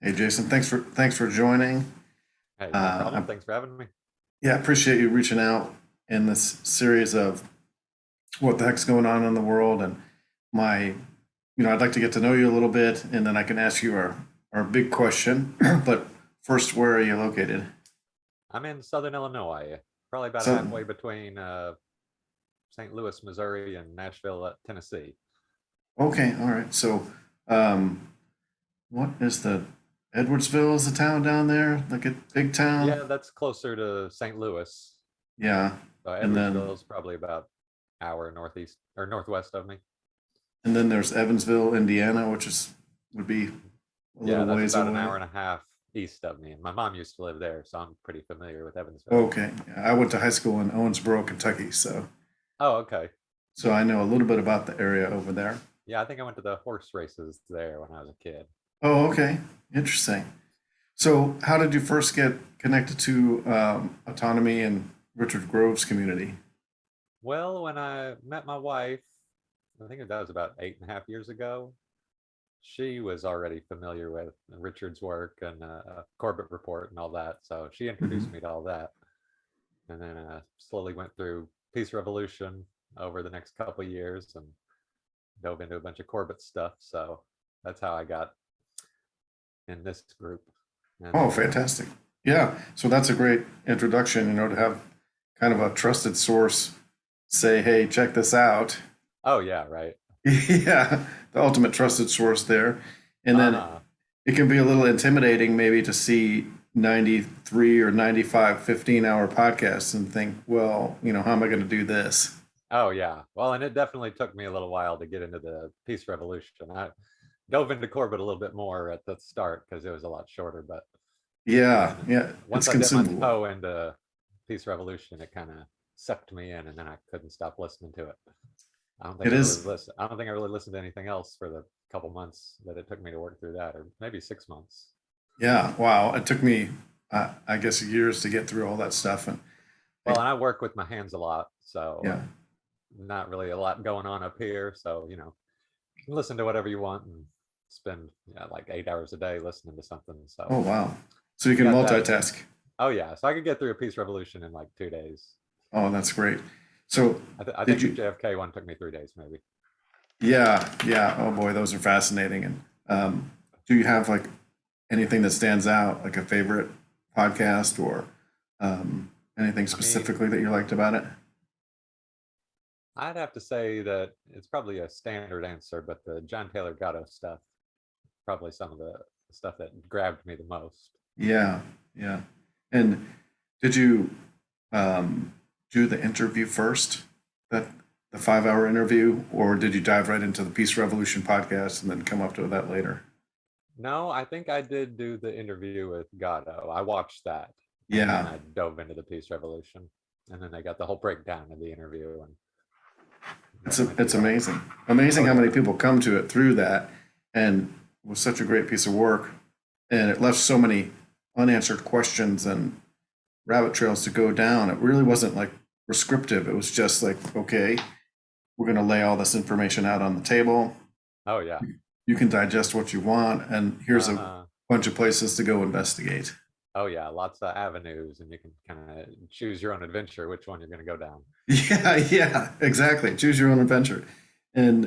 Hey Jason, thanks for joining. Hey, no problem. Uh, Thanks for having me. yeah, I appreciate you reaching out in this series of what the heck's going on in the world, and my, I'd like to get to know you a little bit, and then I can ask you our big question. But first, where are you located? I'm in Southern Illinois, probably about So, halfway between St. Louis, Missouri, and Nashville, Tennessee. okay, all right. So, um, what is the Edwardsville is the town down there, like a big town? Yeah, that's closer to St. Louis. Yeah, and then Edwardsville is probably about hour northeast or northwest of me. and then there's Evansville, Indiana, which is would be a little Yeah, that's ways about an away. hour and a half east of me. And my mom used to live there, so I'm pretty familiar with Evansville. Okay. I went to high school in Owensboro, Kentucky, Oh, okay. so I know a little bit about the area over there. Yeah, I think I went to the horse races there when I was a kid. Oh, okay. Interesting. So, how did you first get connected to autonomy and Richard Grove's community? Well, when I met my wife, I think that was about 8.5 years ago. She was already familiar with Richard's work and Corbett Report and all that. So she introduced Hmm. me to all that, and then slowly went through Peace Revolution over the next couple of years and dove into a bunch of Corbett stuff. So that's how I got in this group. And Oh, fantastic. Yeah. So that's a great introduction, to have kind of a trusted source say, hey, check this out. oh yeah, right. Yeah, the ultimate trusted source there. And Uh then huh. it can be a little intimidating maybe to see 93 or 95 15-hour podcasts and think, well, how am I going to do this? Oh yeah. Well, and it definitely took me a little while to get into the Peace Revolution. I dove into Corbett a little bit more at the start because it was a lot shorter, but Yeah, then yeah, it's once I dipped my consumable. toe into Peace Revolution, it kind of sucked me in, and then I couldn't stop listening to it. It is. I don't think I really listened to anything else for the couple months that it took me to work through that, or maybe 6 months. Yeah, wow. It took me, I guess, years to get through all that stuff. And Well, I, and I work with my hands a lot, so yeah. not really a lot going on up here. So you can listen to whatever you want and spend like 8 hours a day listening to something. So Oh, wow. So you I can got that. multitask. Oh yeah, so I could get through a Peace Revolution in like 2 days. Oh, that's great. So I did think the you, JFK one took me 3 days, maybe. yeah, yeah. Oh boy, those are fascinating. And do you have like anything that stands out, like a favorite podcast or anything I mean, specifically that you liked about it? I'd have to say that it's probably a standard answer, but the John Taylor Gatto stuff, probably some of the stuff that grabbed me the most. Yeah, yeah. And did you um, do the interview first, that the 5 hour interview, or did you dive right into the Peace Revolution podcast and then come up to that later? No, I think I did do the interview with Gatto. I watched that, and then Yeah, I dove into the Peace Revolution, and then they got the whole breakdown of the interview, and went it's through all. amazing. Amazing Oh how many yeah, people come to it through that, and it was such a great piece of work, and it left so many unanswered questions and rabbit trails to go down. It really wasn't like prescriptive. It was just like, okay, we're going to lay all this information out on the table. oh yeah, You can digest what you want, and here's uh a huh. bunch of places to go investigate. Oh yeah, lots of avenues, and you can kind of choose your own adventure, which one you're going to go down. Yeah, yeah, exactly. Choose your own adventure, and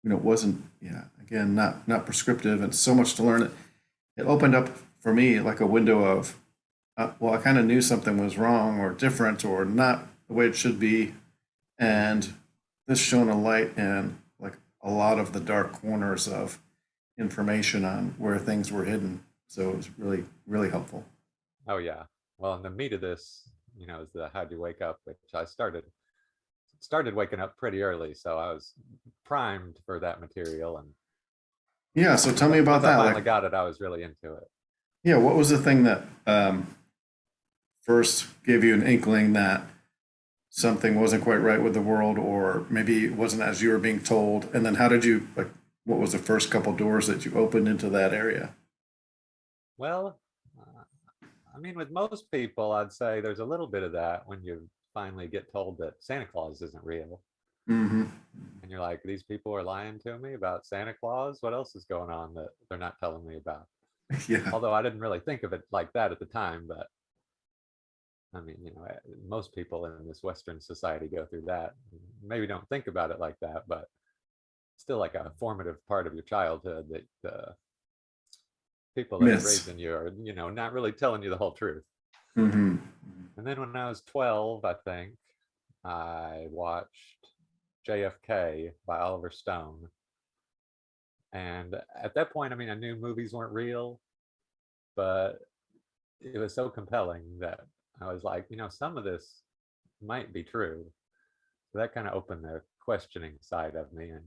it wasn't, yeah, again, not prescriptive, and so much to learn. It opened up for me like a window of, well, I kind of knew something was wrong or different or not the way it should be, Hmm. and this shone a light in like a lot of the dark corners of information on where things were hidden. So it was really, really helpful. Oh yeah. Well, and the meat of this, is the how'd you wake up, which I started waking up pretty early, so I was primed for that material. And Yeah, so tell me about once I that. Like, finally got it, I was really into it. yeah, what was the thing that first gave you an inkling that something wasn't quite right with the world, or maybe it wasn't as you were being told? And then how did you, like, what was the first couple doors that you opened into that area? Well, uh, I mean, with most people, I'd say there's a little bit of that when you finally get told that Santa Claus isn't real. Hmm. And you're like, these people are lying to me about Santa Claus. What else is going on that they're not telling me about? Yeah. Although I didn't really think of it like that at the time, but I mean, most people in this Western society go through that. Maybe don't think about it like that, but still like a formative part of your childhood that the people that are Myths. raising you are, not really telling you the whole truth. Hmm. And then when I was 12, I think I watched JFK by Oliver Stone. And at that point, I mean, I knew movies weren't real, but it was so compelling that I was like, some of this might be true. So that kind of opened the questioning side of me and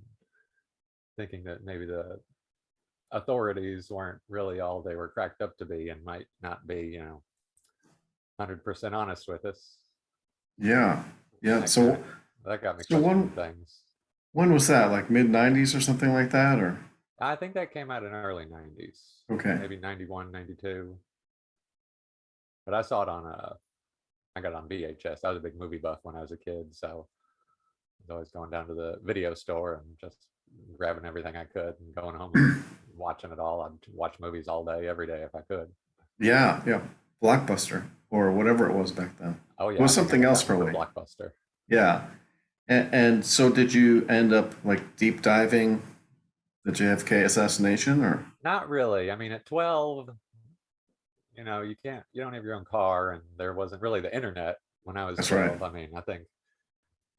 thinking that maybe the authorities weren't really all they were cracked up to be and might not be, 100% honest with us. Yeah. And Yeah. So, that got me so questioning when things. when was that? Like mid '90s or something like that, or I think that came out in early 90s, okay. maybe 91, 92. But I saw it I got it on VHS. I was a big movie buff when I was a kid. So I was always going down to the video store and just grabbing everything I could and going home and watching it all. I'd watch movies all day, every day if I could. Yeah, yeah. Blockbuster or whatever it was back then. Oh, It yeah. was I think I something got else that one from probably. Blockbuster. Yeah. And so did you end up like deep diving the JFK assassination or? Not really. I mean, at 12, you don't have your own car, and there wasn't really the internet when I was That's right. 12. I mean, I think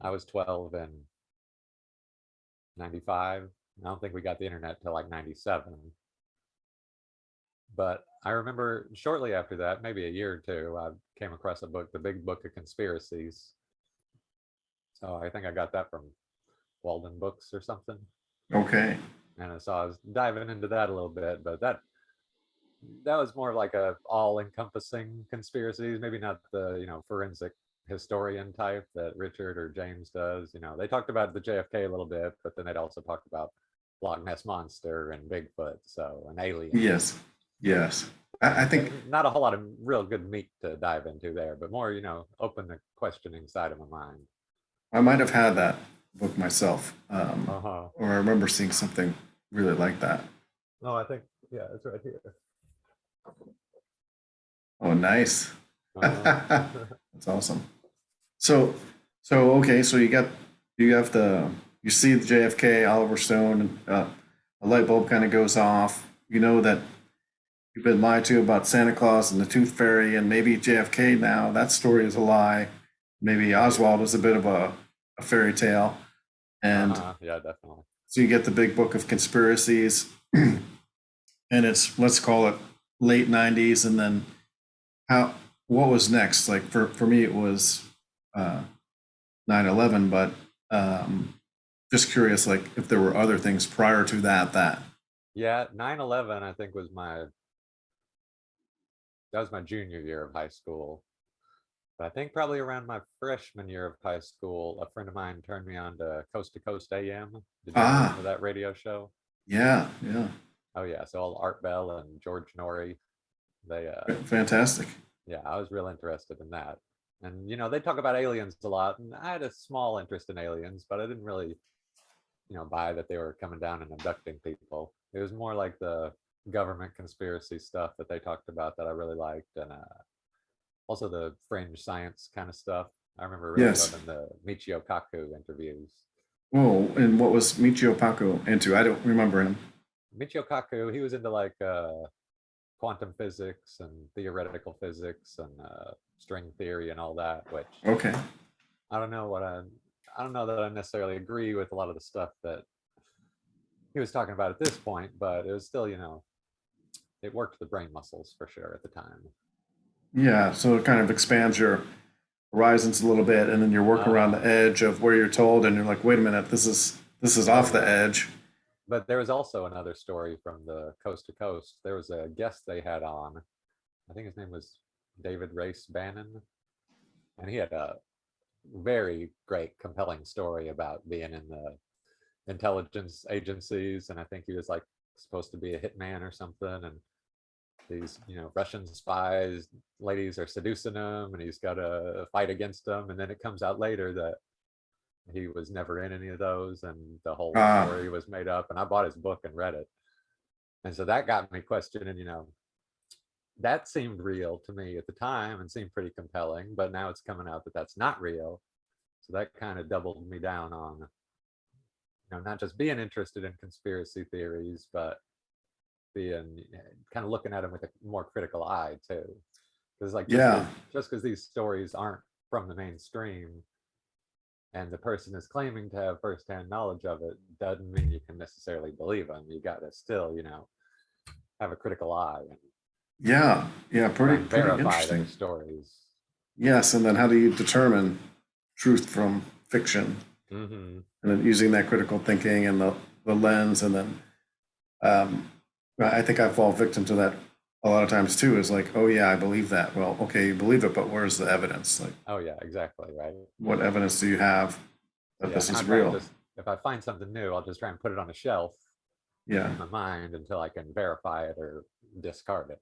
I was 12 in 95. I don't think we got the internet till like 97. But I remember shortly after that, maybe a year or two, I came across a book, The Big Book of Conspiracies. So I think I got that from Walden Books or something. Okay. And so I was diving into that a little bit, but that was more like a all-encompassing conspiracies, maybe not the, forensic historian type that Richard or James does. They talked about the JFK a little bit, but then they'd also talked about Loch Ness Monster and Bigfoot, so an alien. Yes. Yes. I think Not a whole lot of real good meat to dive into there, but more, open the questioning side of my mind. I might have had that book myself. Uh-huh. Or I remember seeing something really like that. No, I think, yeah, it's right here. Oh, nice. Uh-huh. That's awesome. So, okay, so you have you see the JFK Oliver Stone, and a light bulb kind of goes off. You know that you've been lied to about Santa Claus and the Tooth Fairy, and maybe JFK now. That story is a lie. Maybe Oswald was a bit of a fairy tale, and Uh-huh. Yeah, definitely. so you get the big book of conspiracies, and it's let's call it late '90s, and then how what was next? Like for me, it was uh, 9/11, but just curious, like if there were other things prior to that. Yeah, 9/11, I think that was my junior year of high school. But I think probably around my freshman year of high school, a friend of mine turned me on to Coast AM. Did you ever listen Ah, to that radio show? yeah, yeah, Oh yeah, so all Art Bell and George Norrie, they fantastic. yeah, I was real interested in that. And they talk about aliens a lot, and I had a small interest in aliens, but I didn't really, buy that they were coming down and abducting people. It was more like the government conspiracy stuff that they talked about that I really liked, and also the fringe science kind of stuff. I remember really Yes. loving the Michio Kaku interviews. Oh, and what was Michio Paco into? I don't remember him. Michio Kaku, he was into like quantum physics and theoretical physics and string theory and all that, which Okay. I don't know what I don't know that I necessarily agree with a lot of the stuff that he was talking about at this point, but it was still, it worked the brain muscles for sure at the time. Yeah, so it kind of expands your horizons a little bit, and then you're working around the Uh-huh. edge of where you're told, and you're like, wait a minute, this is Oh off the yeah. edge. But there was also another story from the Coast to Coast. There was a guest they had on. I think his name was David Race Bannon, and he had a very great, compelling story about being in the intelligence agencies. And I think he was like supposed to be a hitman or something. And these, Russian spies, ladies are seducing him, and he's got to fight against them. And then it comes out later that he was never in any of those, and the whole Ah, story was made up. And I bought his book and read it, and so that got me questioning. That seemed real to me at the time and seemed pretty compelling. But now it's coming out that that's not real, so that kind of doubled me down on not just being interested in conspiracy theories, but being kind of looking at them with a more critical eye too. Because like yeah, just because these stories aren't from the mainstream and the person is claiming to have firsthand knowledge of it doesn't mean you can necessarily believe them. You got to still, have a critical eye and yeah, yeah. try Pretty and pretty verify their interesting. stories. Yes, and then how do you determine truth from fiction? Hmm. And then using that critical thinking and the lens, and then um, I think I fall victim to that a lot of times too. Is like, oh yeah, I believe that. Well, okay, you believe it, but where's the evidence? Like, Oh yeah, exactly. Right. what evidence do you have that Yeah. this Now I is try and real? just, if I find something new, I'll just try and put it on a shelf Yeah, in my mind until I can verify it or discard it.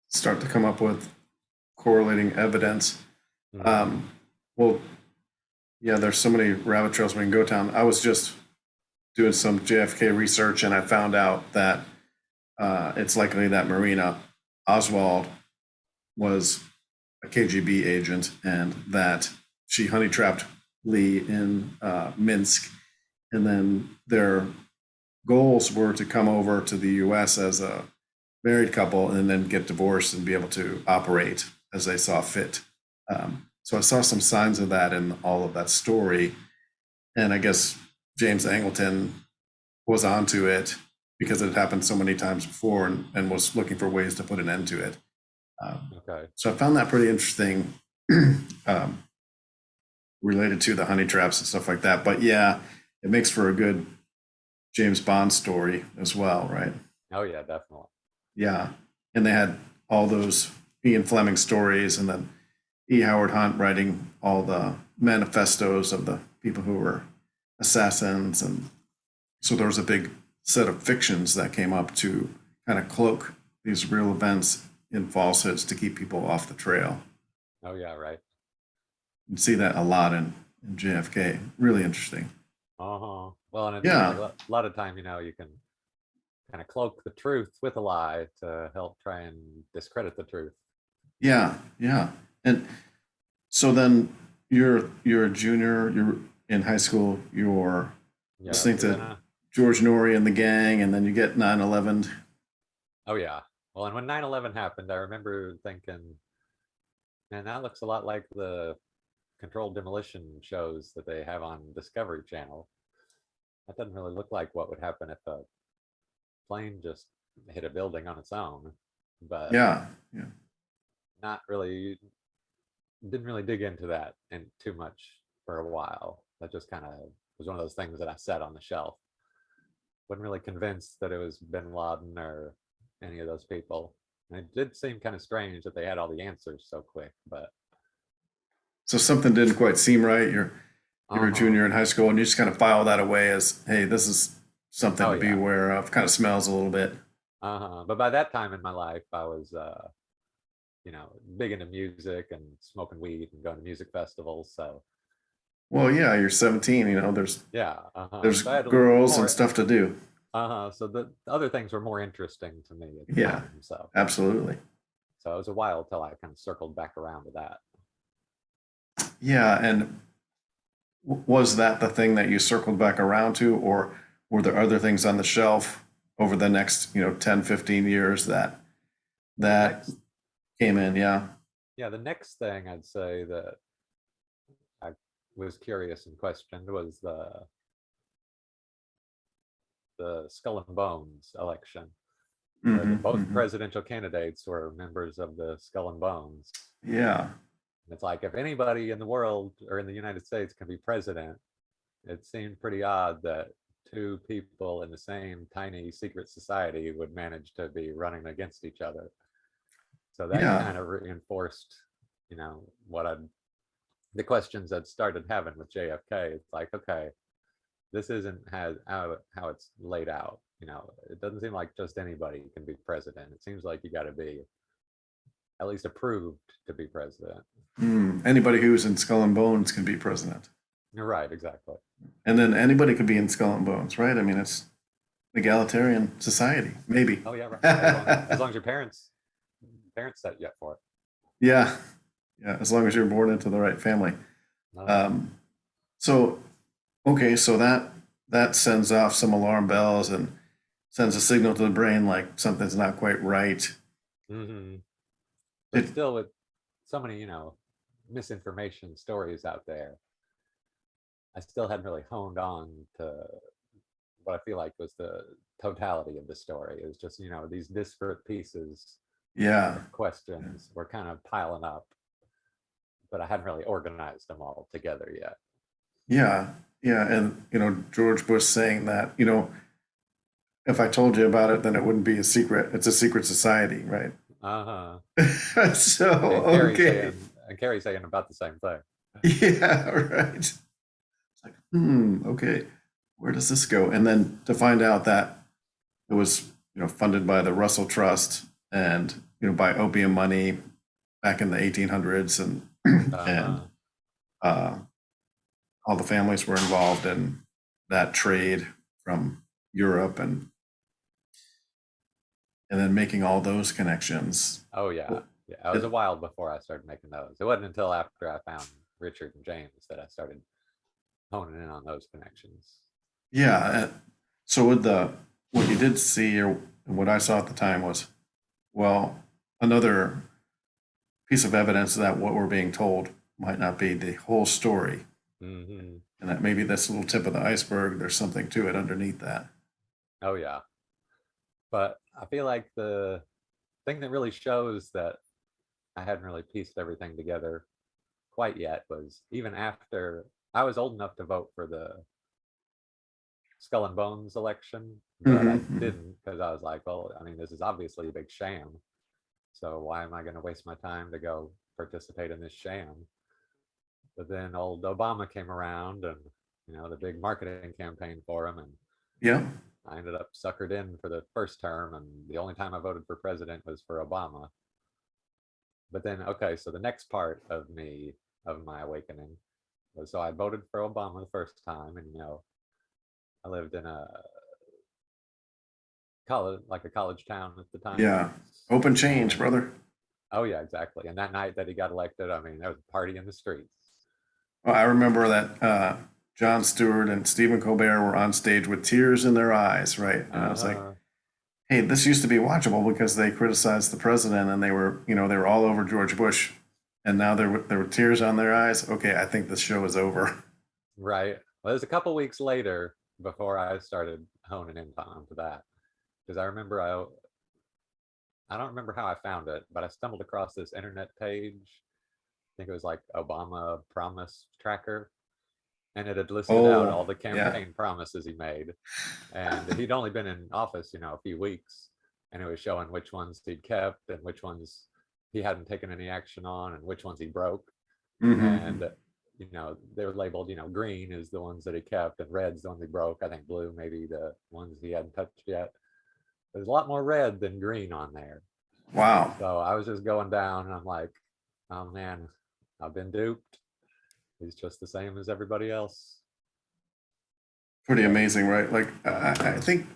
start to come up with correlating evidence. Hmm. Um, well, yeah, there's so many rabbit trails we can go down. I was just doing some JFK research, and I found out that it's likely that Marina Oswald was a KGB agent, and that she honey trapped Lee in Minsk, and then their goals were to come over to the U.S. as a married couple, and then get divorced and be able to operate as they saw fit. So I saw some signs of that in all of that story, and I guess James Angleton was onto it because it had happened so many times before, and was looking for ways to put an end to it. Okay. So I found that pretty interesting, um, related to the honey traps and stuff like that. But yeah, it makes for a good James Bond story as well, right? Oh yeah, definitely. Yeah. And they had all those Ian Fleming stories, and then E. Howard Hunt writing all the manifestos of the people who were assassins. And so there was a big set of fictions that came up to kind of cloak these real events in falsehoods to keep people off the trail. Oh yeah, right. You see that a lot in JFK. Really interesting. Uh-huh. Well, and it seems like Yeah, a lot of time, you can kind of cloak the truth with a lie to help try and discredit the truth. yeah, yeah. And so then you're a junior, you're in high school, you're Yeah. listening So then, to George Norrie and the gang, and then you get 9/11. oh yeah. Well, and when 9/11 happened, I remember thinking, man, that looks a lot like the controlled demolition shows that they have on Discovery Channel. That doesn't really look like what would happen if a plane just hit a building on its own, but Yeah, yeah. not really, didn't really dig into that and too much for a while. That just kind of was one of those things that I set on the shelf. Wasn't really convinced that it was Bin Laden or any of those people. And it did seem kind of strange that they had all the answers so quick, but So something didn't quite seem right. You're a uh-huh. junior in high school, and you just kind of file that away as, hey, this is something Oh to be yeah. aware of. Kind of smells a little bit. Uh-huh. But by that time in my life, I was big into music and smoking weed and going to music festivals. So Well, yeah, you're 17. yeah, uh-huh. There's So I had girls and more, stuff to do. uh-huh. So the other things were more interesting to me at the Yeah, time. absolutely. So it was a while till I kind of circled back around to that. Yeah, and was that the thing that you circled back around to, or were there other things on the shelf over the next 10, 15 years The that next, came in? Yeah. yeah, the next thing I'd say that I was curious and questioned was the Skull and Bones election, where Hmm, both hmm. presidential candidates were members of the Skull and Bones. Yeah. And it's like if anybody in the world or in the United States can be president, it seemed pretty odd that two people in the same tiny secret society would manage to be running against each other. So that Yeah. kind of reinforced, what the questions I'd started having with JFK. It's like, okay, this isn't how it's laid out. It doesn't seem like just anybody can be president. It seems like you got to be at least approved to be president. Anybody who's in Skull and Bones can be president. You're right, exactly. And then anybody could be in Skull and Bones, right? I mean, it's egalitarian society, maybe. Oh yeah, right. As long as your parents set you up for it. Yeah, yeah, as long as you're born into the right family. Oh yeah. Um, so okay, so that sends off some alarm bells and sends a signal to the brain like something's not quite right. Hmm. But It, still, with so many, misinformation stories out there, I still hadn't really honed on to what I feel like was the totality of the story. It was just, these disparate pieces yeah, of questions were kind of piling up, but I hadn't really organized them all together yet. yeah, yeah, and George Bush saying that if I told you about it, then it wouldn't be a secret. It's a secret society, right? Uh-huh. So And okay, Carrie saying about the same thing. yeah, right. It's like, okay, where does this go? And then to find out that it was, funded by the Russell Trust and, by opium money back in the 1800s, and and Uh-huh. uh, all the families were involved in that trade from Europe, and then making all those connections. Oh yeah. Well, Yeah. It was it, a while before I started making those. It wasn't until after I found Richard and James that I started honing in on those connections. yeah. So with the what you did see, or what I saw at the time was, well, another piece of evidence that what we're being told might not be the whole story, Hmm. and that maybe this little tip of the iceberg, there's something to it underneath that. Oh yeah. But I feel like the thing that really shows that I hadn't really pieced everything together quite yet was even after I was old enough to vote for the Skull and Bones election, but I Mm-hmm. didn't because I was like, well, I mean, this is obviously a big sham. So why am I going to waste my time to go participate in this sham? But then old Obama came around and, the big marketing campaign for him. And Yeah. I ended up suckered in for the first term. And the only time I voted for president was for Obama. But then, okay, so the next part of my awakening was, so I voted for Obama the first time. And, I lived in a college town at the time. Yeah. Open change, And brother. oh yeah, exactly. And that night that he got elected, I mean, there was a party in the streets. Well, I remember that Jon Stewart and Stephen Colbert were on stage with tears in their eyes, right? And I was like, Uh-huh. hey, this used to be watchable because they criticized the president, and they were all over George Bush, and now there were tears on their eyes. Okay, I think this show is over. Right. Well, it was a couple weeks later before I started honing in onto that. Because I don't remember how I found it, but I stumbled across this internet page. I think it was like Obama Promise Tracker, and it had listed out Oh, all the yeah. campaign promises he made. And he'd only been in office, a few weeks, and it was showing which ones he'd kept and which ones he hadn't taken any action on and which ones he broke. Mm-hmm. And they were labeled, green is the ones that he kept and red's the ones he broke. I think blue maybe the ones he hadn't touched yet. There's a lot more red than green on there. Wow. So I was just going down and I'm like, oh man, I've been duped. He's just the same as everybody else. Pretty But amazing, right? Like I think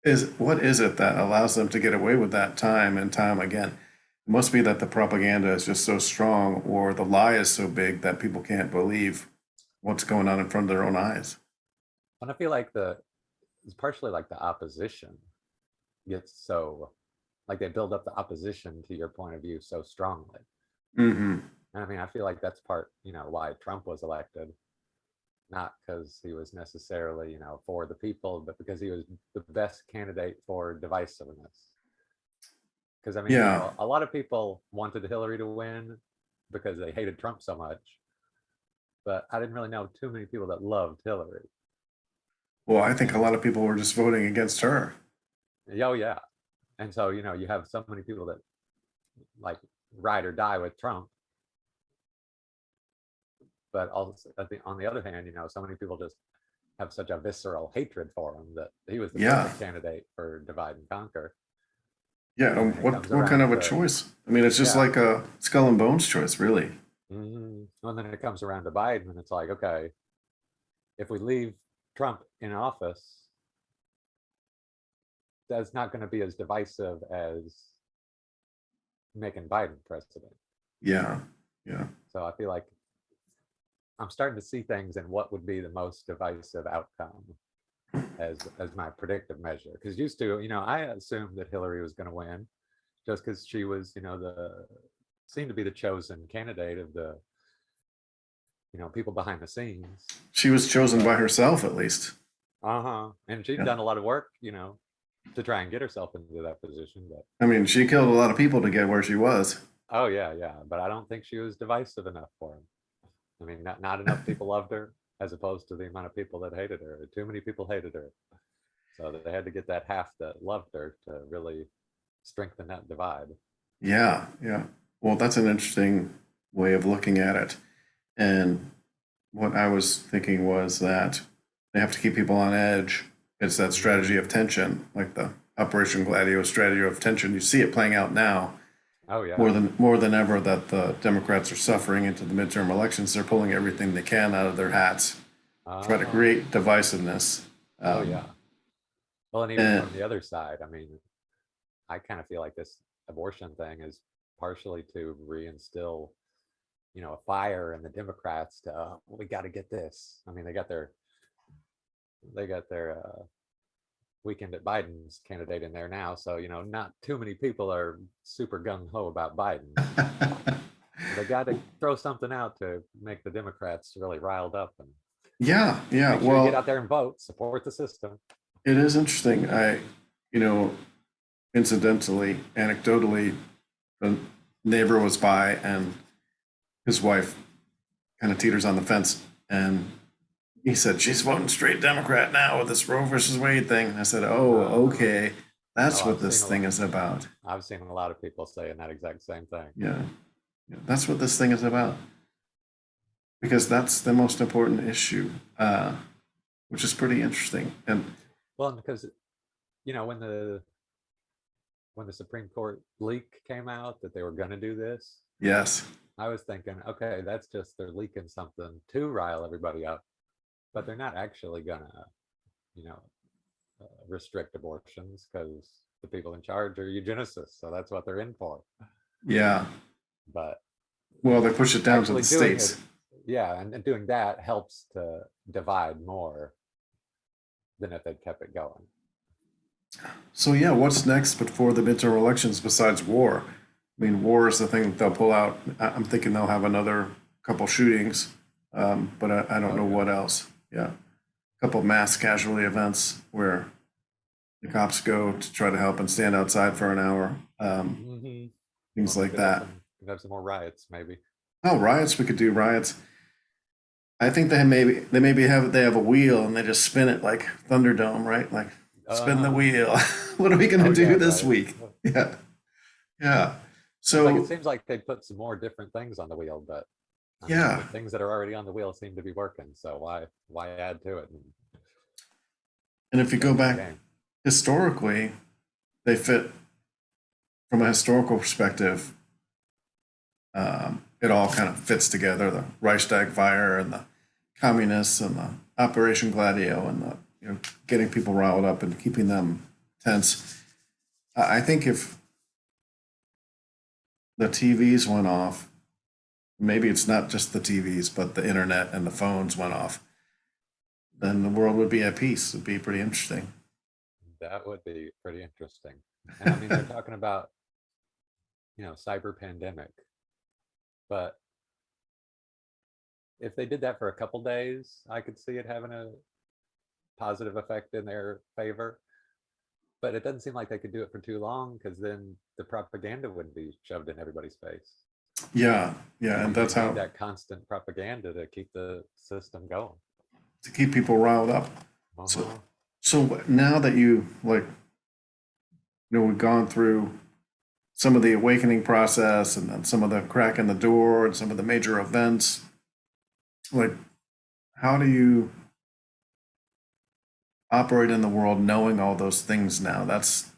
is what is it that allows them to get away with that time and time again? It must be that the propaganda is just so strong, or the lie is so big that people can't believe what's going on in front of their own eyes. and I feel like it's partially like the opposition gets so, like they build up the opposition to your point of view so strongly. Mm-hmm. And I mean, I feel like that's part, why Trump was elected, not because he was necessarily, for the people, but because he was the best candidate for divisiveness. Because I mean, Yeah. a lot of people wanted Hillary to win because they hated Trump so much, but I didn't really know too many people that loved Hillary. Well, I think a And lot of people were just voting against her. oh yeah, and so you have so many people that like ride or die with Trump, but also on the other hand, so many people just have such a visceral hatred for him that he was the Yeah. perfect candidate for divide and conquer. Yeah. And then it What comes kind around of a to, choice? I mean, it's just yeah, like a skull and bones choice, really. And then it comes around to Biden, and it's like, okay, if we leave Trump in office, that's not going to be as divisive as making Biden president. Yeah. Yeah. So I feel like I'm starting to see things in what would be the most divisive outcome as my predictive measure. Because used to, I assumed that Hillary was going to win just because she was, the seemed to be the chosen candidate of the, people behind the scenes. She was chosen by But herself, at least. and she'd Yeah. done a lot of work, to try and get herself into that position. But I mean, she killed a lot of people to get where she was. oh yeah, yeah. But I don't think she was divisive enough for him. I mean, not enough people loved her as opposed to the amount of people that hated her. Too many people hated her. So they had to get that half that loved her to really strengthen that divide. Yeah. Yeah. Well, that's an interesting way of looking at it. And what I was thinking was that they have to keep people on edge. It's that strategy of tension, like the Operation Gladio strategy of tension. You see it playing out now Oh yeah. more than ever that the Democrats are suffering into the midterm elections. They're pulling everything they can out of their hats, try to Uh, create divisiveness. oh yeah. Well, and even And from the other side, I mean, I kind of feel like this abortion thing is partially to reinstill, a fire in the Democrats to, we got to get this. I mean, they got their weekend at Biden's candidate in there now, so not too many people are super gung ho about Biden. They got to throw something out to make the Democrats really riled up and yeah, yeah. make sure you get Well, out there and vote, support the system. it is interesting. You know, incidentally, anecdotally, the neighbor was by and his wife kind of teeters on the fence. And he said, she's voting straight Democrat now with this Roe versus Wade thing. And I said, oh, Uh, okay. That's oh, what this thing is about. I've seen a lot of people saying that exact same thing. Yeah. Yeah, that's what this thing is about. Because that's the most important issue, which is pretty interesting. And Well, because when the Supreme Court leak came out that they were going to do this, yes, I was thinking, okay, that's just they're leaking something to rile everybody up, but they're not actually gonna, you know, restrict abortions because the people in charge are eugenicists, so that's what they're in for. yeah. But Well, they push it down to actually the doing it, states. yeah, and doing that helps to divide more than if they kept it going. So yeah, what's next before the midterm elections besides war? I mean, war is the thing that they'll pull out. I'm thinking they'll have another couple shootings, but I don't Oh know yeah. what else. Yeah, a couple mass casualty events where the cops go to try to help and stand outside for an hour, Hmm. things Well, we like that. could have some more riots, maybe. Oh, riots! We could do riots. I think they have a wheel and they just spin it like Thunderdome, right? Like spin the Uh, wheel. What are we gonna oh yeah, do this right. week? Yeah, yeah. It's like it So seems like they put some more different things on the wheel, but I mean, yeah, the things that are already on the wheel seem to be working. So why add to it and and if you go change the back game? historically, they fit from a historical perspective. It all kind of fits together: the Reichstag fire and the communists and the Operation Gladio and the getting people riled up and keeping them tense. I think if the TVs went off, maybe it's not just the TVs, but the internet and the phones went off, then the world would be at peace. It'd be pretty interesting. That would be pretty interesting. And I mean, they're talking about cyber pandemic, but if they did that for a couple days, I could see it having a positive effect in their favor. But it doesn't seem like they could do it for too long because then the propaganda wouldn't be shoved in everybody's face. Yeah, yeah, and They that's need how that constant propaganda to keep the system going. to keep people riled up. So, Uh-huh. so now that you we've gone through some of the awakening process and then some of the crack in the door and some of the major events. Like, how do you operate in the world knowing all those things now? That's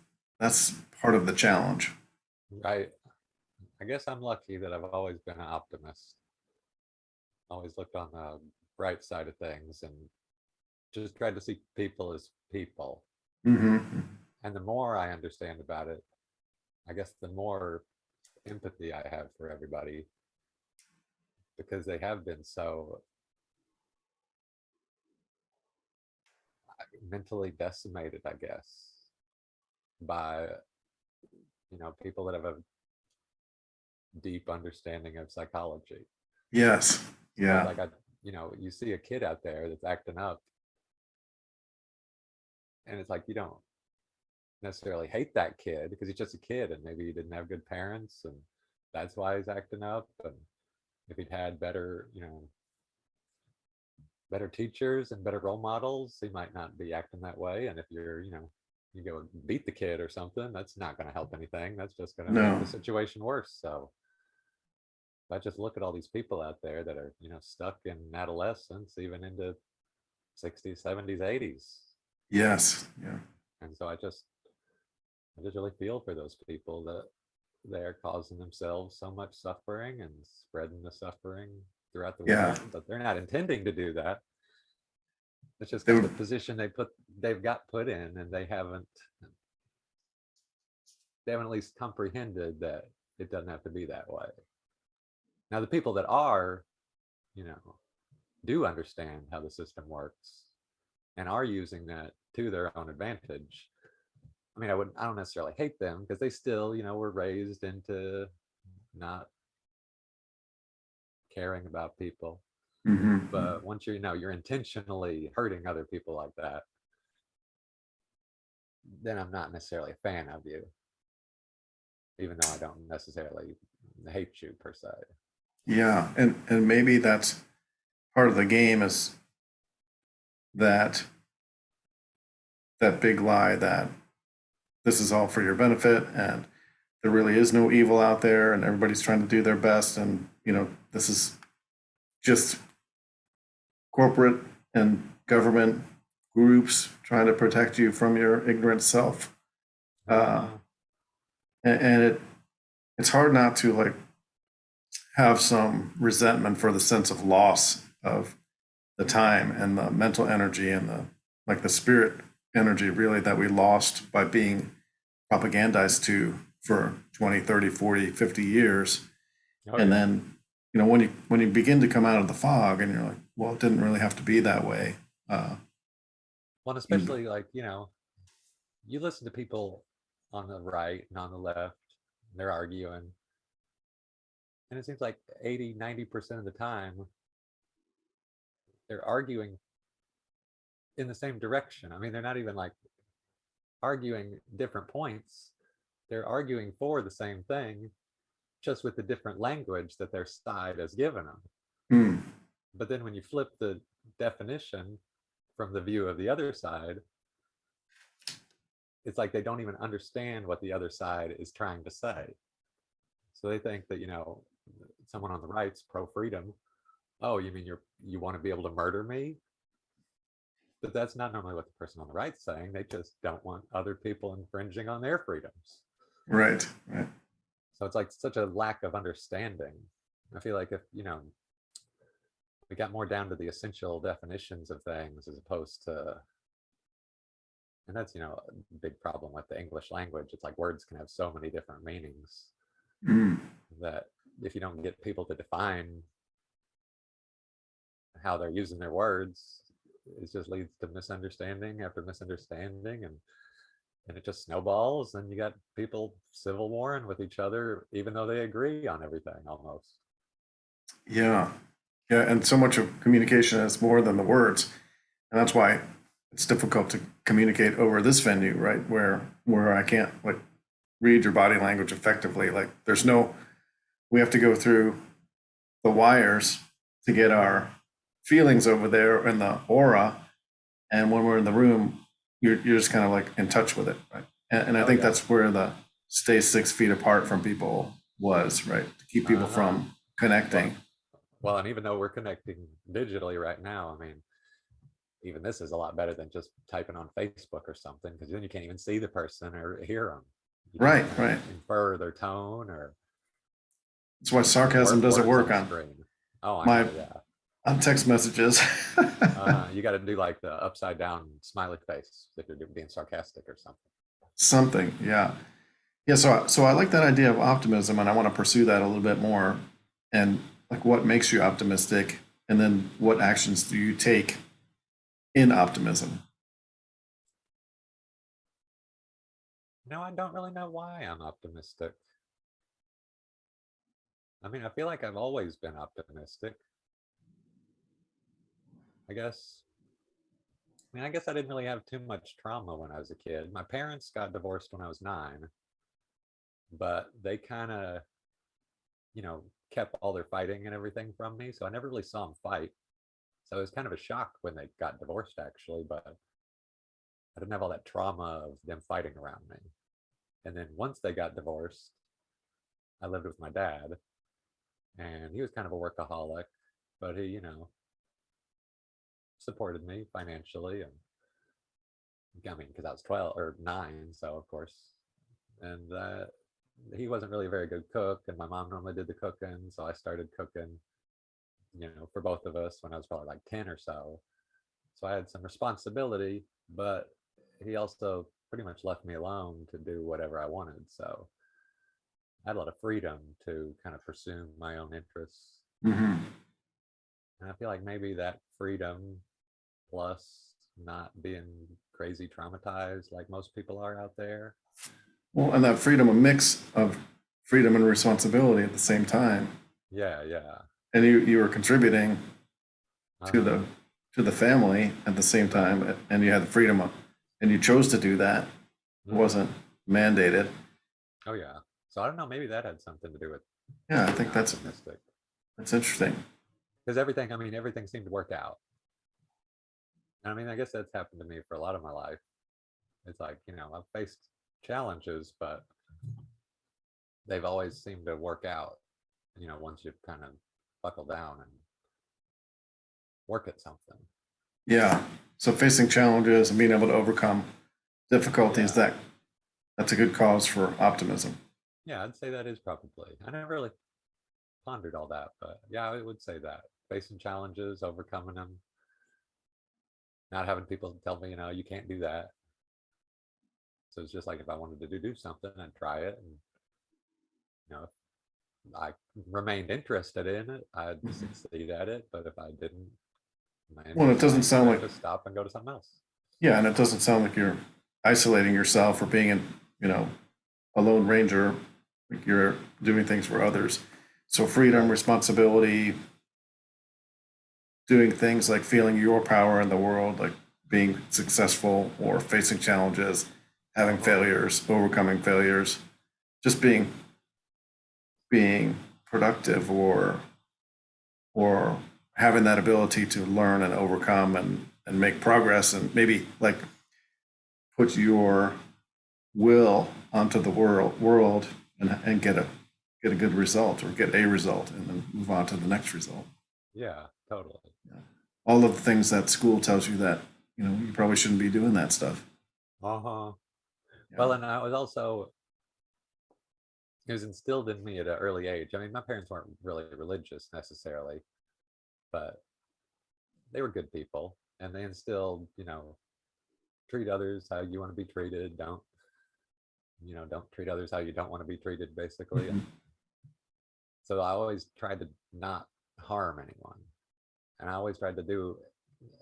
part of the challenge. I I guess I'm lucky that I've always been an optimist. always looked on the bright side of things and just tried to see people as people. Hmm. And the more I understand about it, I guess the more empathy I have for everybody, because they have been so mentally decimated, I guess, by, people that have a deep understanding of psychology. Yes. So it's Yeah. like you see a kid out there that's acting up, and it's like you don't necessarily hate that kid because he's just a kid, and maybe he didn't have good parents, and that's why he's acting up. And if he'd had better, better teachers and better role models, he might not be acting that way. And if you go beat the kid or something, that's not going to help anything. That's just going to make No. the situation worse. So I just look at all these people out there that are, stuck in adolescence, even into 60s, 70s, 80s. Yes. Yeah. And so I just really feel for those people that they're causing themselves so much suffering and spreading the suffering throughout the Yeah. world, but they're not intending to do that. It's just They kind were, of the position they've got put in, and they haven't at least comprehended that it doesn't have to be that way. Now the people that are, you know, do understand how the system works and are using that to their own advantage. I mean, I don't necessarily hate them because they still, were raised into not caring about people. hmm. But once you're intentionally hurting other people like that, then I'm not necessarily a fan of you, even though I don't necessarily hate you per se. Yeah. And maybe that's part of the game is that that big lie that this is all for your benefit and there really is no evil out there and everybody's trying to do their best and this is just corporate and government groups trying to protect you from your ignorant self. Uh, Uh, and it's hard not to like have some resentment for the sense of loss of the time and the mental energy and the spirit energy really that we lost by being propagandized to for 20, 30, 40, 50 years. oh And yeah. then, when you begin to come out of the fog and you're like, well, it didn't really have to be that way. Uh, Well, you, especially like, you listen to people on the right and on the left, they're arguing. And it seems like 80, 90% of the time, they're arguing in the same direction. I mean, they're not even like arguing different points. They're arguing for the same thing, just with the different language that their side has given them. hmm, But then when you flip the definition from the view of the other side, it's like they don't even understand what the other side is trying to say. So they think that, someone on the right's pro freedom. Oh, you mean you want to be able to murder me? But that's not normally what the person on the right's saying. They just don't want other people infringing on their freedoms. right, right. So it's like such a lack of understanding. I feel like if, we got more down to the essential definitions of things as opposed to, and that's, a big problem with the English language. It's like words can have so many different meanings Hmm. that if you don't get people to define how they're using their words, it just leads to misunderstanding after misunderstanding, and it just snowballs. And you got people civil warring with each other, even though they agree on everything almost. Yeah, yeah. And so much of communication is more than the words. And that's why it's difficult to communicate over this venue, right? Where I can't like read your body language effectively. Like there's no, we have to go through the wires to get our feelings over there in the aura. And when we're in the room, you're just kind of like in touch with it, right? And I Oh think yeah. that's where the stay 6 feet apart from people was, right? To keep people Uh-huh. from connecting. Well, well, and even though we're connecting digitally right now, I mean, even this is a lot better than just typing on Facebook or something, because then you can't even see the person or hear them. You can Right, kind of right. infer their tone or That's why put sarcasm doesn't words on work the on screen. Oh, I my know, yeah. On text messages. You got to do like the upside down smiley face if you're being sarcastic or something. Something, yeah. Yeah, so I like that idea of optimism, and I want to pursue that a little bit more. And like, what makes you optimistic, and then what actions do you take in optimism? No, I don't really know why I'm optimistic. I mean, I feel like I've always been optimistic. I guess. I mean, I guess I didn't really have too much trauma when I was a kid. My parents got divorced when I was 9, but they kind of, kept all their fighting and everything from me. So I never really saw them fight. So it was kind of a shock when they got divorced, actually, but I didn't have all that trauma of them fighting around me. And then once they got divorced, I lived with my dad, and he was kind of a workaholic, but he, supported me financially. And I mean, because I was 12 or 9, so of course, and he wasn't really a very good cook, and my mom normally did the cooking, so I started cooking, for both of us when I was probably like 10 or so. So I had some responsibility, but he also pretty much left me alone to do whatever I wanted. So I had a lot of freedom to kind of pursue my own interests. Hmm. And I feel like maybe that freedom plus not being crazy traumatized like most people are out there. Well, and that freedom, a mix of freedom and responsibility at the same time. Yeah, yeah. And you were contributing to Uh-huh. the family at the same Right. time, and you had the freedom of, and you chose to do that. It Hmm. wasn't mandated. Oh yeah. So I don't know, maybe that had something to do with Yeah, I being think optimistic. that's interesting. Because everything, I mean, everything seemed to work out. And I mean, I guess that's happened to me for a lot of my life. It's like, I've faced challenges, but they've always seemed to work out, once you kind of buckle down and work at something. Yeah. So facing challenges and being able to overcome difficulties, Yeah. that's a good cause for optimism. Yeah, I'd say that is probably. I never really pondered all that, but yeah, I would say that. Facing challenges, overcoming them, not having people tell me, you can't do that. So it's just like if I wanted to do something, I'd try it. And, if I remained interested in it, I'd Mhm. succeed at it. But if I didn't, my Well, it interest doesn't waned, sound I'd like, just stop and go to something else. yeah, and it doesn't sound like you're isolating yourself or being in, you know, a lone ranger. Like you're doing things for others. So freedom, Right. responsibility, doing things like feeling your power in the world, like being successful or facing challenges, having Uh-huh. failures, overcoming failures, just being productive or having that ability to learn and overcome and make progress and maybe like put your will onto the world and get a good result or get a result and then move on to the next result. Yeah, totally. Yeah. All of the things that school tells you that you probably shouldn't be doing that stuff. Uh-huh. Yeah. Well, and I was also, it was instilled in me at an early age. I mean, my parents weren't really religious necessarily, but they were good people. And they instilled, treat others how you want to be treated. Don't treat others how you don't want to be treated, basically. And Mhm. so I always tried to not harm anyone. And I always tried to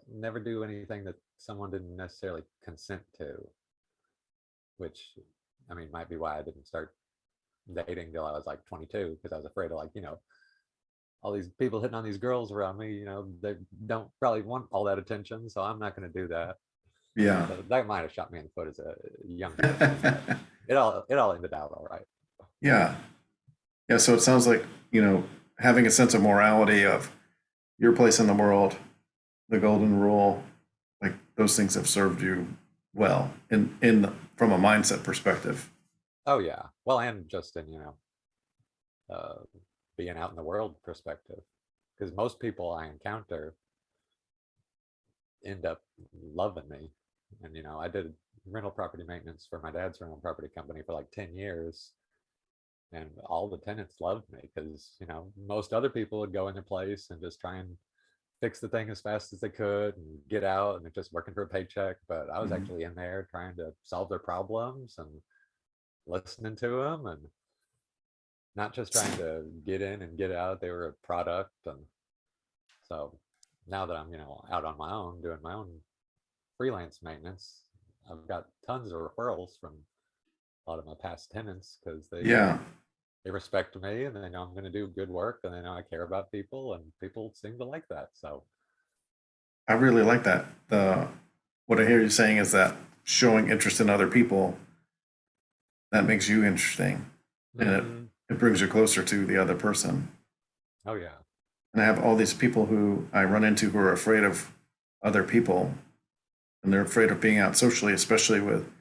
never do anything that someone didn't necessarily consent to, which, I mean, might be why I didn't start dating till I was like 22, because I was afraid of, like, all these people hitting on these girls around me, they don't probably want all that attention. So I'm not going to do that. Yeah. So that might have shot me in the foot as a young person, but it all ended out all right. Yeah. Yeah. So it sounds like, having a sense of morality of your place in the world, the golden rule, like those things have served you well from a mindset perspective. Oh yeah. Well, and just in, uh, being out in the world perspective, because most people I encounter end up loving me. And I did rental property maintenance for my dad's rental property company for like 10 years, and all the tenants loved me because most other people would go in their place and just try and fix the thing as fast as they could and get out and they're just working for a paycheck. But I was Mhm. actually in there trying to solve their problems and listening to them and not just trying to get in and get out. They were a product. And so now that I'm, out on my own doing my own freelance maintenance, I've got tons of referrals from a lot of my past tenants because Yeah, they respect me and they know I'm going to do good work and they know I care about people and people seem to like that. So, I really like that. What I hear you saying is that showing interest in other people, that makes you interesting, and mhm. it brings you closer to the other person. Oh yeah. And I have all these people who I run into who are afraid of other people, and they're afraid of being out socially, especially with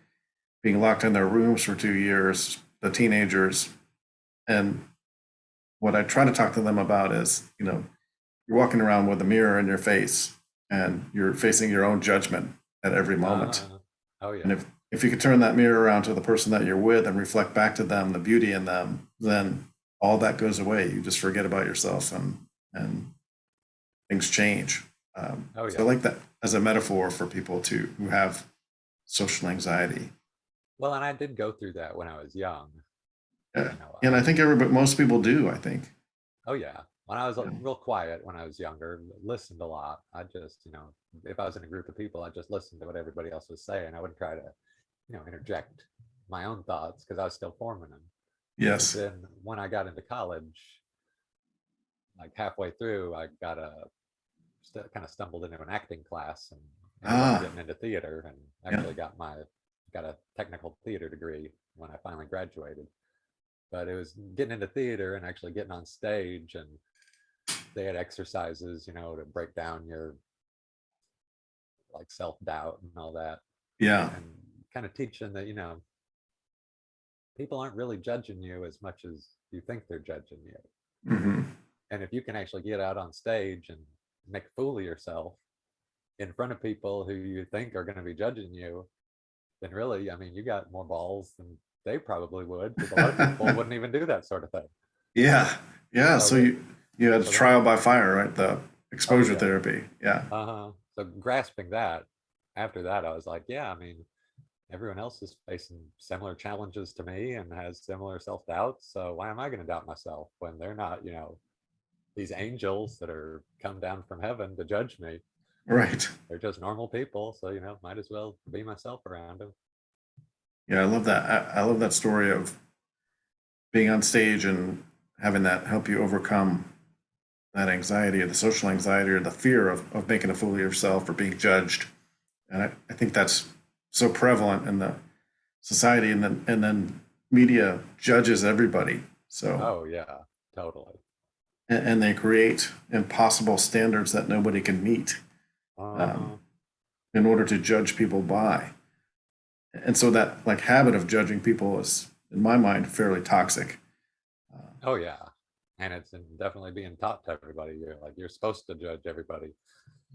being locked in their rooms for 2 years, the teenagers. And what I try to talk to them about is, you're walking around with a mirror in your face and you're facing your own judgment at every moment. Uh, oh And yeah. if you could turn that mirror around to the person that you're with and reflect back to them the beauty in them, then all that goes away. You just forget about yourself and things change. Oh So I yeah. like that as a metaphor for people who have social anxiety. Well, and I did go through that when I was young. Yeah. You know, And I think most people do, I think. oh yeah. When I was Yeah. real quiet when I was younger, listened a lot. I just, if I was in a group of people, I just listened to what everybody else was saying. I wouldn't try to, interject my own thoughts because I was still forming them. But Yes. then when I got into college, like halfway through, I got kind of stumbled into an acting class and ended up Ah, getting into theater and yeah. actually got a technical theater degree when I finally graduated. But it was getting into theater and actually getting on stage, and they had exercises, to break down your like self-doubt and all that, Yeah. and kind of teaching that, people aren't really judging you as much as you think they're judging you. Hmm. And if you can actually get out on stage and make a fool of yourself in front of people who you think are going to be judging you, then really, I mean, you got more balls than they probably would, because a lot of people wouldn't even do that sort of thing. Yeah. Yeah. So So that, you had so that, trial by fire, right? The oh exposure yeah, therapy. Yeah. so grasping that, after that, I was like, yeah, I mean, everyone else is facing similar challenges to me and has similar self doubts. So why am I going to doubt myself when they're not, these angels that are come down from heaven to judge me? Right. They're just normal people, so might as well be myself around them. Yeah. I love that. I love that story of being on stage and having that help you overcome that anxiety or the social anxiety or the fear of making a fool of yourself or being judged. And I think that's so prevalent in the society, and then media judges everybody. So Oh yeah, totally. and they create impossible standards that nobody can meet, um, Uh-huh. in order to judge people by. And so that like habit of judging people is, in my mind, fairly toxic. Oh yeah. And it's definitely being taught to everybody. You're supposed to judge everybody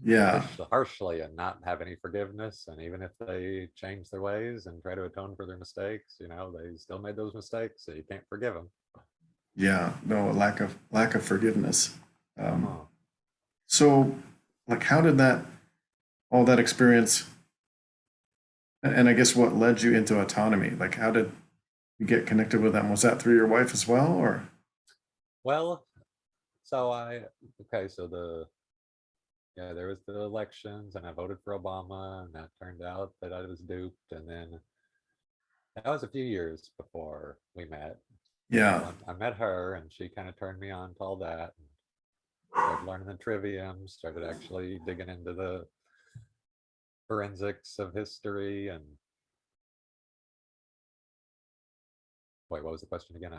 Yeah, harshly and not have any forgiveness. And even if they change their ways and try to atone for their mistakes, they still made those mistakes, so you can't forgive them. yeah, no, lack of forgiveness. Um, Uh-huh. so, like, how did that all that experience, and I guess what led you into autonomy? Like, how did you get connected with them? Was that through your wife as well, or? Well, so okay, so yeah, there was the elections and I voted for Obama and that turned out that I was duped. And then that was a few years before we met. Yeah, So I met her and she kind of turned me on to all that. And started learning the trivium, started actually digging into the forensics of history. And wait, what was the question again?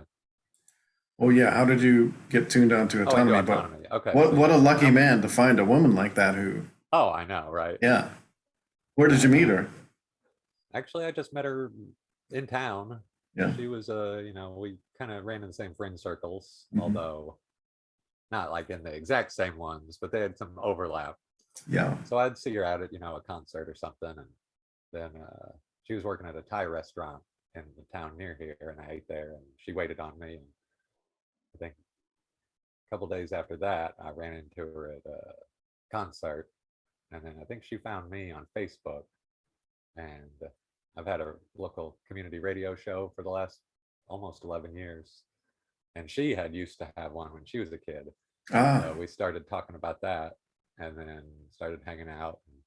oh yeah, how did you get tuned on to Oh, into autonomy? But autonomy. Okay, what so what a yeah. lucky man to find a woman like that who, Oh, I know, right? yeah. Where did Yeah, you meet no. her? Actually, I just met her in town. Yeah. She was, we kind of ran in the same friend circles, Hmm. although not like in the exact same ones, but they had some overlap. Yeah. So I'd see her out at, a concert or something. And then she was working at a Thai restaurant in the town near here, and I ate there, and she waited on me. And I think a couple days after that, I ran into her at concert. And then I think she found me on Facebook, and I've had a local community radio show for the last almost 11 years. And she had used to have one when she was a kid. Ah, So we started talking about that and then started hanging out. And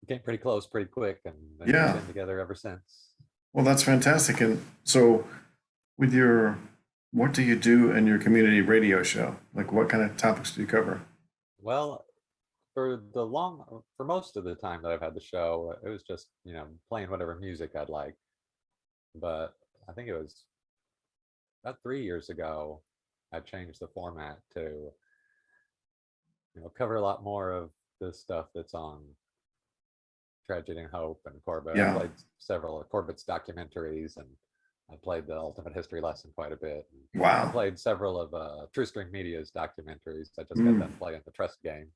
became pretty close pretty quick, and then we've yeah. been together ever since. Well, that's fantastic. And so, with your, what do you do in your community radio show? Like, what kind of topics do you cover? Well, for most of the time that I've had the show, it was just, playing whatever music I'd like. But I think it was about 3 years ago, I changed the format to, cover a lot more of the stuff that's on Tragedy and Hope and Corbett. I Yeah. played several of Corbett's documentaries, and I played the Ultimate History Lesson quite a bit. And I Wow. played several of TrueString Media's documentaries. I just got Mm. done playing the Trust game.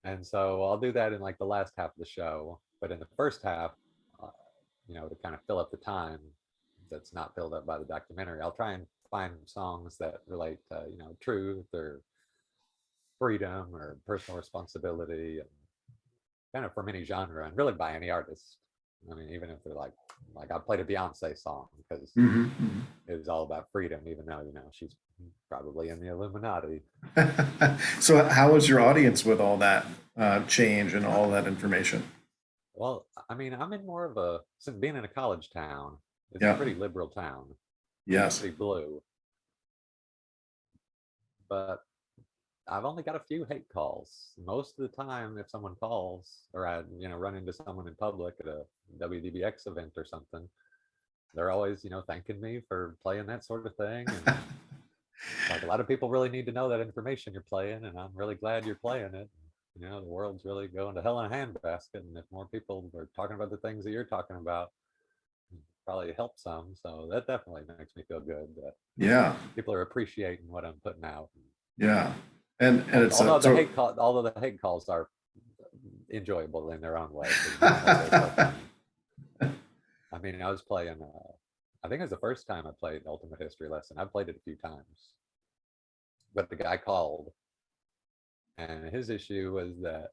And so I'll do that in like the last half of the show. But in the first half, uh, to kind of fill up the time that's not filled up by the documentary, I'll try and find songs that relate to, truth or freedom or personal responsibility, and kind of from any genre and really by any artist. I mean, even if they're like I played a Beyonce song because Hmm. Hmm. it was all about freedom, even though, she's probably in the Illuminati. So, how was your audience with all that change and all that information? Well, I mean, I'm in more of since being in a college town, it's a Yeah. pretty liberal town, Yes. pretty blue, but I've only got a few hate calls. Most of the time, if someone calls or I, run into someone in public at a WDBX event or something, they're always, thanking me for playing that sort of thing. And like a lot of people really need to know that information you're playing, and I'm really glad you're playing it. The world's really going to hell in a handbasket, and if more people are talking about the things that you're talking about, probably help some. So that definitely makes me feel good that Yeah. people are appreciating what I'm putting out. Yeah. And it's Although so the hate calls are enjoyable in their own way. 'Cause, they're so funny. I mean, I was playing. I think it was the first time I played Ultimate History Lesson. I've played it a few times, but the guy called, and his issue was that,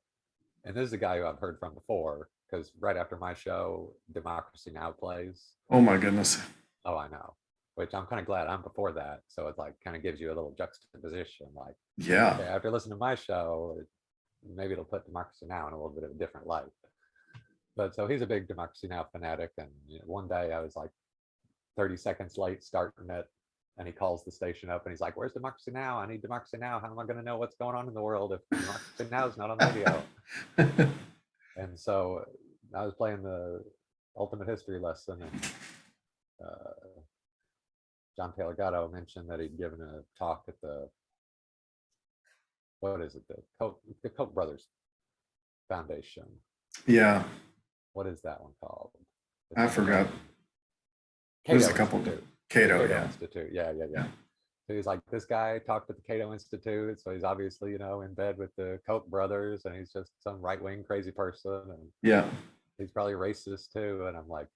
and this is a guy who I've heard from before, because right after my show, Democracy Now! Plays. oh my goodness. Oh, I know. Which I'm kind of glad I'm before that. So it like kind of gives you a little juxtaposition. Like, Yeah. okay, after listening to my show, maybe it'll put Democracy Now! in a little bit of a different light. But so he's a big Democracy Now! Fanatic. And one day I was like 30 seconds late starting it. And he calls the station up and he's like, "Where's Democracy Now! I need Democracy Now! How am I going to know what's going on in the world if Democracy Now! is not on the radio?" And so I was playing the Ultimate History Lesson, and John Taylor Gatto mentioned that he'd given a talk at what is it, the Koch brothers Foundation. Yeah. What is that one called? I forgot. Cato There's a couple. Institute. Cato. Cato Yeah. Institute. Yeah. Yeah. So he's like, this guy talked at the Cato Institute, so he's obviously, in bed with the Koch brothers, and he's just some right-wing crazy person, and Yeah. he's probably racist too. And I'm like,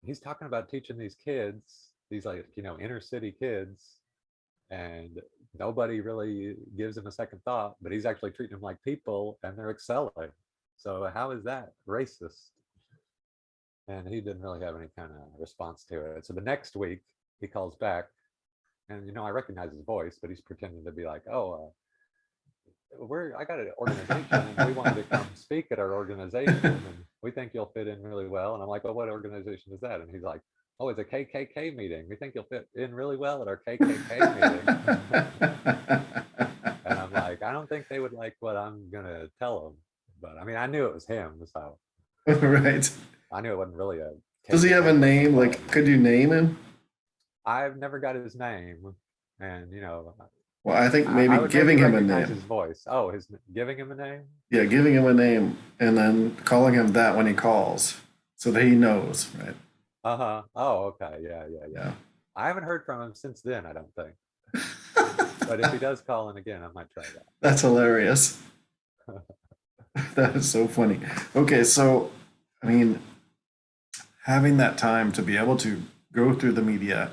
he's talking about teaching these kids, these like, inner city kids, and nobody really gives him a second thought, but he's actually treating them like people and they're excelling. So how is that racist? And he didn't really have any kind of response to it. So the next week he calls back, and I recognize his voice, but he's pretending to be like, "Oh, I got an organization and we wanted to come speak at our organization, and we think you'll fit in really well." And I'm like, "Well, what organization is that?" And he's like, "Oh, it's a KKK meeting. We think you'll fit in really well at our KKK meeting." And I'm like, I don't think they would like what I'm gonna tell them. But I mean, I knew it was him, so Right. I knew it wasn't really a Does he have a KKK name? calling Like, me. could you name him? I've never got his name, and Well, I think I maybe would giving maybe him a recognize his name. voice. Oh, giving him a name? Yeah, giving him a name and then calling him that when he calls so that he knows, right? Uh-huh. Oh, okay. Yeah. Yeah. I haven't heard from him since then, I don't think. But if he does call in again, I might try that. That's hilarious. That is so funny. Okay, so I mean, having that time to be able to go through the media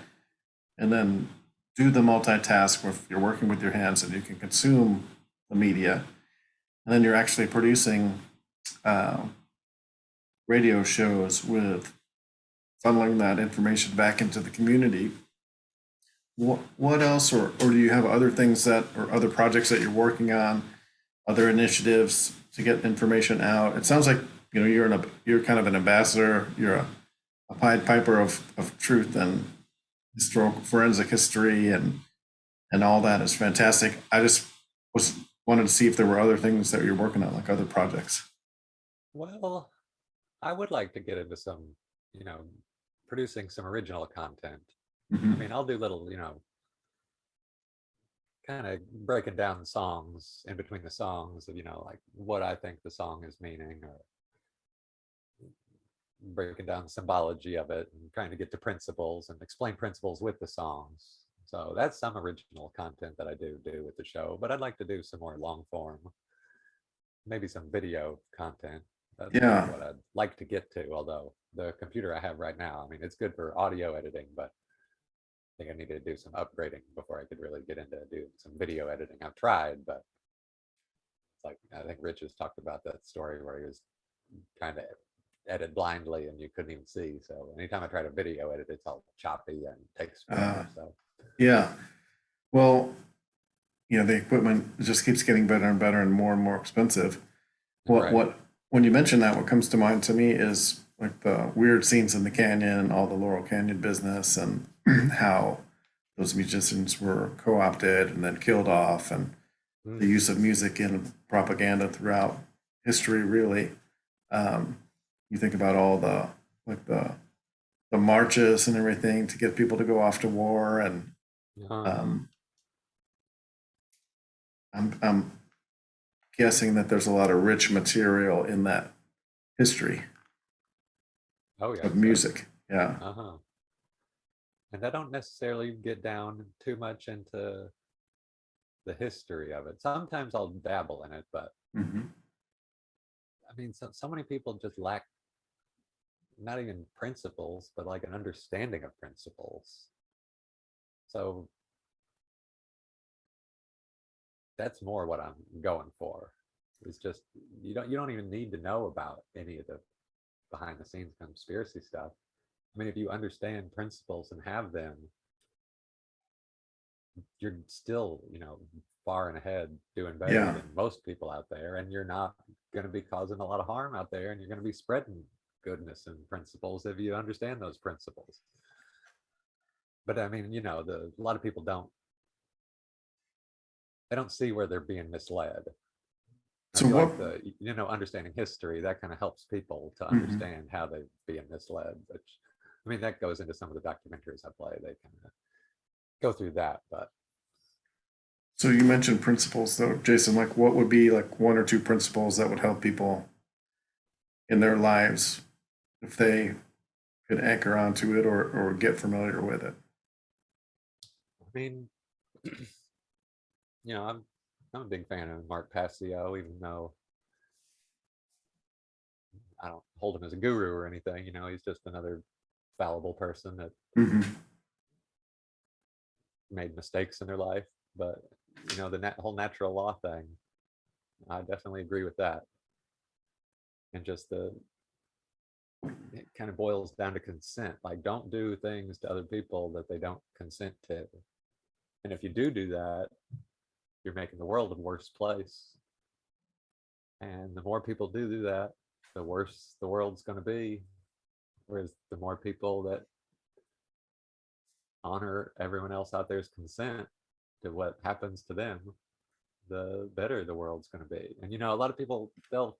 and then do the multitask where you're working with your hands and you can consume the media, and then you're actually producing uh, radio shows with funneling that information back into the community. What else, or do you have other things that, or other projects that you're working on, other initiatives to get information out? It sounds like you're kind of an ambassador. You're a Pied Piper of truth and historical forensic history, and all that is fantastic. I just was wanted to see if there were other things that you're working on, like other projects. Well, I would like to get into some, producing some original content. I Mhm. mean, I'll do little, kind of breaking down the songs in between the songs of, like what I think the song is meaning, or breaking down the symbology of it and trying to get to principles and explain principles with the songs. So that's some original content that I do with the show, but I'd like to do some more long form, maybe some video content. That's kind of Yeah. what I'd like to get to, although the computer I have right now, I mean, it's good for audio editing, but I think I need to do some upgrading before I could really get into doing some video editing. I've tried, but it's like, I think Rich has talked about that story where he was trying to edit blindly and you couldn't even see. So anytime I try to video edit, it's all choppy and takes Uh, forever. So yeah. Well, the equipment just keeps getting better and more expensive. right. What when you mention that, what comes to mind to me is like the weird scenes in the canyon and all the Laurel Canyon business, and how those musicians were co-opted and then killed off, and the Mm. use of music in propaganda throughout history, really. Um, you think about all the like the marches and everything to get people to go off to war, and Uh, um, I'm guessing that there's a lot of rich material in that history oh yeah, of certainly. music. Yeah. Uh-huh. And I don't necessarily get down too much into the history of it. Sometimes I'll dabble in it, but Hmm. I mean, so many people just lack not even principles, but like an understanding of principles. So that's more what I'm going for. It's just you don't even need to know about any of the behind the scenes conspiracy stuff. I mean, if you understand principles and have them, you're still, far and ahead doing better Yeah. than most people out there, and you're not going to be causing a lot of harm out there, and you're going to be spreading goodness and principles if you understand those principles. But I mean, a lot of people they don't see where they're being misled. I So feel what? like understanding history, that kind of helps people to Mhm. understand how they're being misled. Which, I mean, that goes into some of the documentaries I play. They kind of go through that, but So you mentioned principles, though, Jason. Like, what would be like one or two principles that would help people in their lives if they could anchor onto it, or get familiar with it? I mean, I'm a big fan of Mark Passio, even though I don't hold him as a guru or anything. He's just another fallible person that Hmm. made mistakes in their life. But the whole natural law thing, I definitely agree with that. And just it kind of boils down to consent. Like, don't do things to other people that they don't consent to. And if you do that, you're making the world a worse place. And the more people do that, the worse the world's going to be. Whereas the more people that honor everyone else out there's consent to what happens to them, the better the world's going to be. And a lot of people, they'll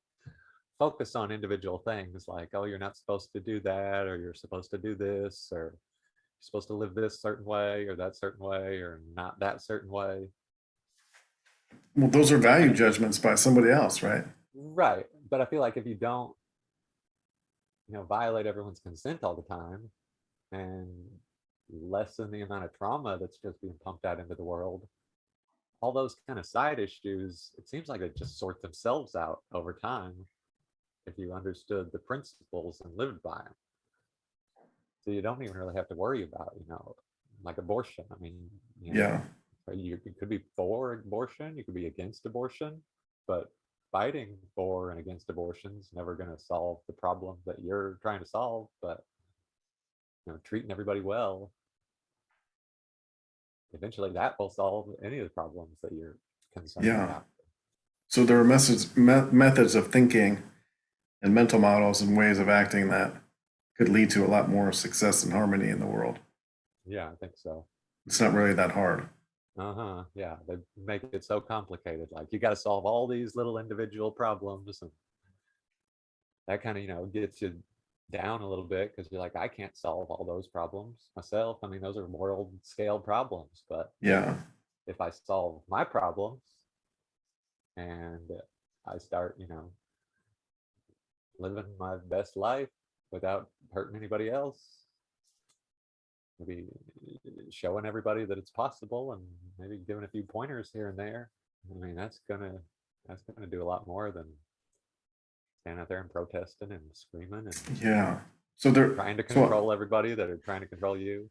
focus on individual things like, oh, you're not supposed to do that, or you're supposed to do this, or you're supposed to live this certain way or that certain way or not that certain way. Well, those are value And judgments by somebody else, right? right, but I feel like if you don't, violate everyone's consent all the time and lessen the amount of trauma that's just being pumped out into the world, all those kind of side issues, it seems like they just sort themselves out over time if you understood the principles and lived by them. So you don't even really have to worry about, like abortion. I mean, Yeah. You could be for abortion, you could be against abortion, but fighting for and against abortion is never going to solve the problem that you're trying to solve. But treating everybody well, eventually that will solve any of the problems that you're concerned Yeah. about. So there are methods of thinking and mental models and ways of acting that could lead to a lot more success and harmony in the world. Yeah, I think so. It's not really that hard. Yeah, they make it so complicated. Like you got to solve all these little individual problems, and that kind of gets you down a little bit because you're like, I can't solve all those problems myself. I mean, those are world scale problems, but Yeah. if I solve my problems and I start, living my best life without hurting anybody else, maybe showing everybody that it's possible, and maybe giving a few pointers here and there. I mean, that's gonna do a lot more than standing out there and protesting and screaming and Yeah. So they're trying to so control everybody that are trying to control you.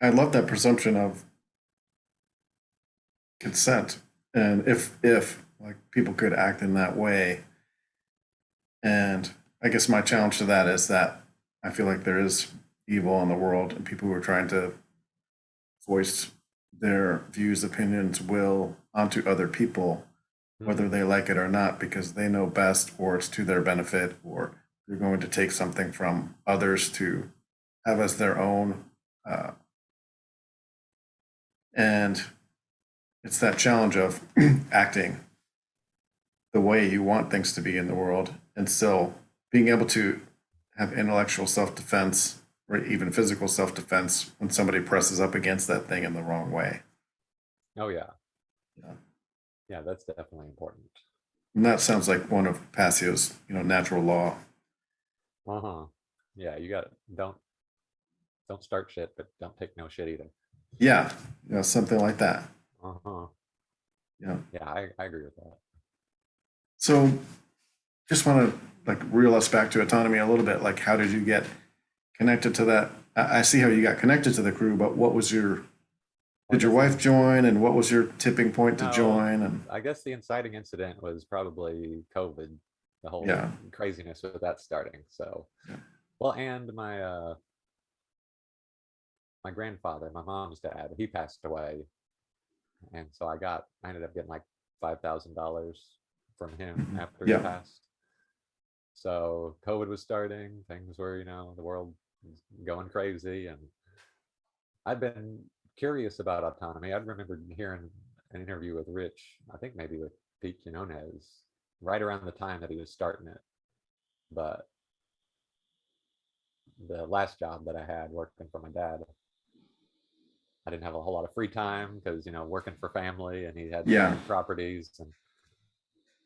I love that presumption of consent. And if like people could act in that way. And I guess my challenge to that is that I feel like there is evil in the world and people who are trying to voice their views, opinions, will onto other people, whether they like it or not, because they know best, or it's to their benefit, or they're going to take something from others to have as their own. And it's that challenge of acting the way you want things to be in the world and still being able to have intellectual self-defense or even physical self-defense when somebody presses up against that thing in the wrong way. Oh yeah. Yeah. Yeah, that's definitely important. And that sounds like one of Passio's, natural law. Yeah, you got don't start shit, but don't take no shit either. Yeah, something like that. Yeah. Yeah, I agree with that. So just want to reel us back to autonomy a little bit. Like, how did you get connected to that? I see how you got connected to the crew, but what was did your wife join, and what was your tipping point to join? And I guess the inciting incident was probably COVID, the whole craziness with that starting. So, well, and my my grandfather, my mom's dad, he passed away, and so I ended up getting like $5,000 from him after he passed. So COVID was starting, things were, the world was going crazy, and I'd been curious about autonomy. I'd remembered hearing an interview with Rich, I think maybe with Pete Quinones, right around the time that he was starting it. But the last job that I had working for my dad, I didn't have a whole lot of free time because, working for family, and he had properties and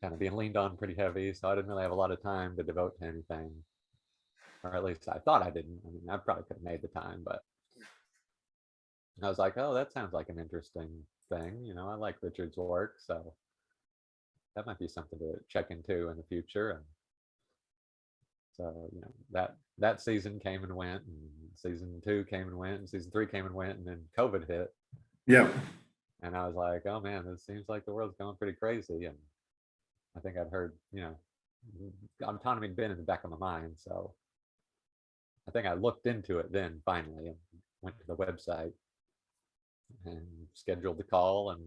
kind of being leaned on pretty heavy. So I didn't really have a lot of time to devote to anything, or at least I thought I didn't. I mean, I probably could have made the time, but I was like, oh, that sounds like an interesting thing. I like Richard's work, so that might be something to check into in the future. And so, that season came and went, and season 2 came and went, and season 3 came and went, and then COVID hit. Yeah. And I was like, oh man, this seems like the world's going pretty crazy. And I think I'd heard, autonomy had been in the back of my mind. So I think I looked into it then finally and went to the website and scheduled the call and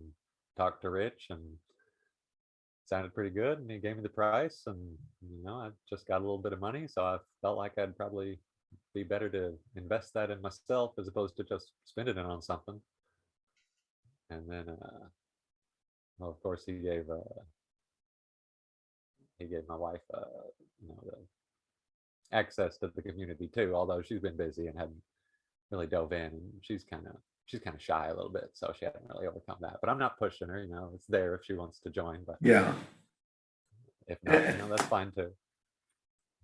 talked to Rich, and it sounded pretty good, and he gave me the price, and I just got a little bit of money, so I felt like I'd probably be better to invest that in myself as opposed to just spending it on something. And then well, of course he gave my wife the access to the community too, although she's been busy and hadn't really dove in, and she's kind of shy a little bit, so she hadn't really overcome that. But I'm not pushing her, it's there if she wants to join, but if not, that's fine too.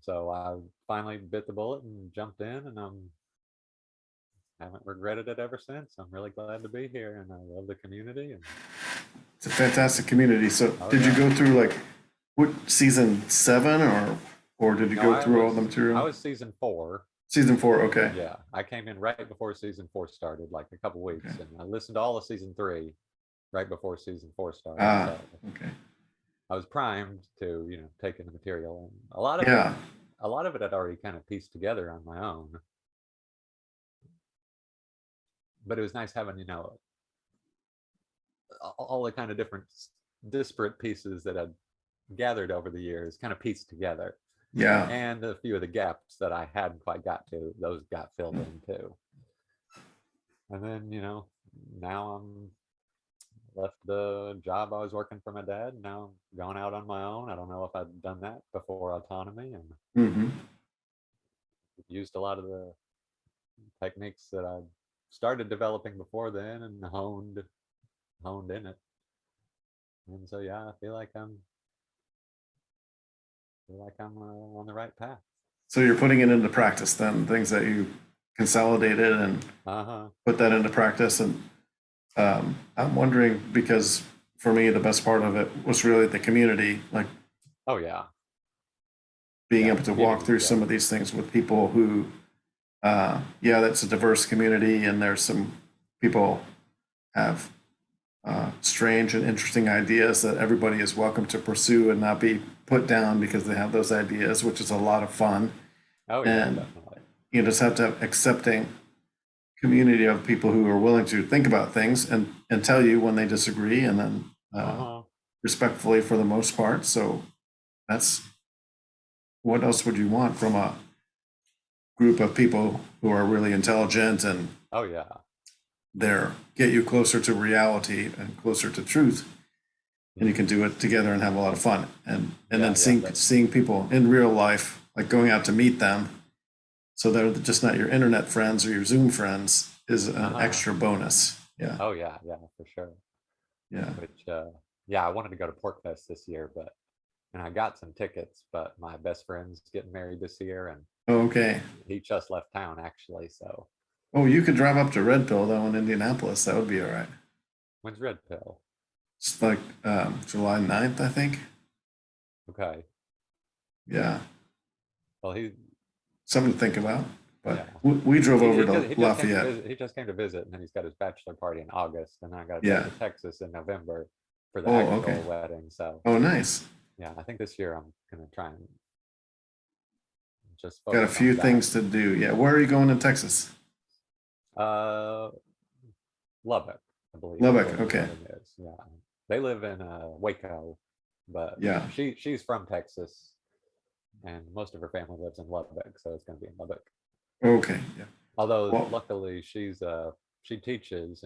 So I finally bit the bullet and jumped in, and I haven't regretted it ever since. I'm really glad to be here, and I love the community. And it's a fantastic community. So did you go through what season 7 or did you go through all the material? I was season 4. Season 4, okay. Yeah, I came in right before season 4 started, like a couple weeks, and I listened to all of season 3 right before season 4 started. Ah, So okay. I was primed to, take in the material, and Yeah. a lot of it I'd already kind of pieced together on my own. But it was nice having, all the kind of different disparate pieces that I'd gathered over the years kind of pieced together. Yeah. And a few of the gaps that I hadn't quite got to, those got filled in too. And then, now I'm left the job I was working for my dad. Now I'm going out on my own. I don't know if I'd done that before autonomy, and Hmm. used a lot of the techniques that I started developing before then and honed in it. And so yeah, I feel like I'm on the right path. So you're putting it into practice then, things that you consolidated and Uh-huh. put that into practice. And I'm wondering, because for me, the best part of it was really the community, like Oh yeah. being Yeah, able the to walk community is through some great. of these things with people who, yeah, that's a diverse community, and there's some people have strange and interesting ideas that everybody is welcome to pursue and not be put down because they have those ideas, which is a lot of fun. Oh yeah, And definitely. you just have to have accepting community of people who are willing to think about things and tell you when they disagree, and then Uh-huh. respectfully for the most part. So that's, what else would you want from a group of people who are really intelligent, and Oh yeah. they're get you closer to reality and closer to truth, and you can Mhm. do it together and have a lot of fun. And then Yeah, yeah, seeing people in real life, like going out to meet them, so they're just not your internet friends or your Zoom friends, is an uh-huh. extra bonus. Yeah, Oh yeah, yeah, for sure. yeah. Which yeah, I wanted to go to Pork Fest this year, but and I got some tickets, but my best friend's getting married this year, and Okay. he just left town actually. So Oh, you could drive up to Red Pill though in Indianapolis. That would be all right. when's Red Pill? It's like July 9th, I think. Okay. Yeah, Well, something to think about. But yeah. we drove over to He just came to Lafayette. visit. He just came to visit, and then he's got his bachelor party in August, and then I got to drive Yeah. to Texas in November for the Oh, okay. actual wedding. So Oh, nice. yeah, I think this year I'm gonna try and just Got a focus few on that. things to do. Yeah. Where are you going in Texas? Uh, Lubbock, I believe, is where Lubbock. the Okay. wedding is. Yeah, they live in Waco, but Yeah. she's from Texas, and most of her family lives in Lubbock, so it's gonna be in Lubbock. Okay. Yeah. Although Well, luckily she teaches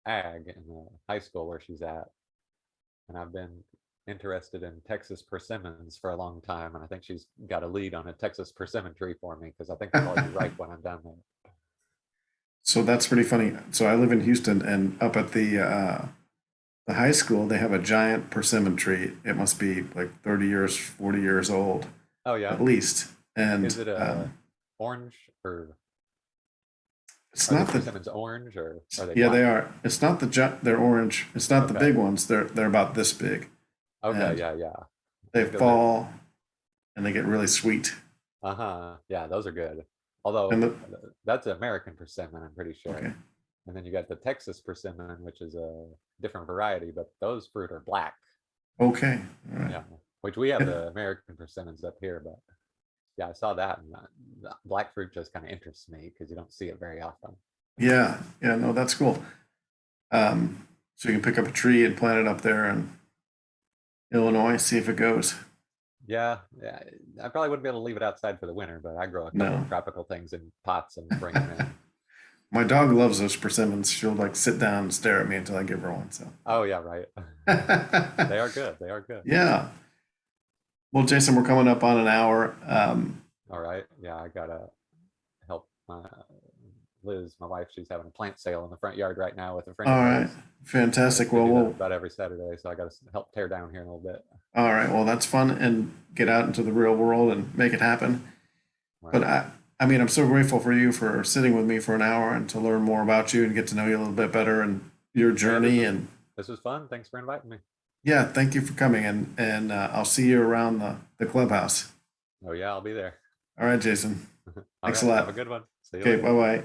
ag in the high school where she's at, and I've been interested in Texas persimmons for a long time, and I think she's got a lead on a Texas persimmon tree for me because I think they'll all be ripe when I'm done there. so that's pretty funny. So I live in Houston, and up at the high school, they have a giant persimmon tree. It must be like 30 years, 40 years old, Oh yeah, at least. And is it a orange or it's are the not the, persimmons orange or are they yeah, they black? are. It's not they're orange. It's not the Okay, big ones. They're about this big, okay, and yeah, yeah. they Because they're fall and they get really sweet. uh-huh, yeah, those are good. And Although that's American persimmon, I'm pretty sure. okay, And then you got the Texas persimmon, which is a different variety, but those fruit are black. okay, all right. Yeah, which we have And the American persimmons up here, but yeah, I saw that, and the black fruit just kind of interests me because you don't see it very often. yeah, yeah, no, that's cool. So you can pick up a tree and plant it up there in Illinois, see if it goes. Yeah, yeah, I probably wouldn't be able to leave it outside for the winter, but I grow a couple No. of tropical things in pots and bring them in. My dog loves those persimmons. She'll like sit down and stare at me until I give her one. So, Oh yeah, right. They are good. They are good. yeah. Well, Jason, we're coming up on an hour. All right. Yeah, I gotta help Liz, my wife. She's having a plant sale in the front yard right now with a friend of All right. hers. Fantastic. They Well, do that we'll, about every Saturday, so I got to help tear down here in a little bit. all right. Well, that's fun, and get out into the real world and make it happen. But Right. I mean, I'm so grateful for you for sitting with me for an hour and to learn more about you and get to know you a little bit better and your Yeah, journey. And this was fun. Thanks for inviting me. yeah, thank you for coming. And I'll see you around the clubhouse. Oh yeah, I'll be there. All right, Jason. Thanks a Alright, lot. have a good one. See you Okay, later. bye bye.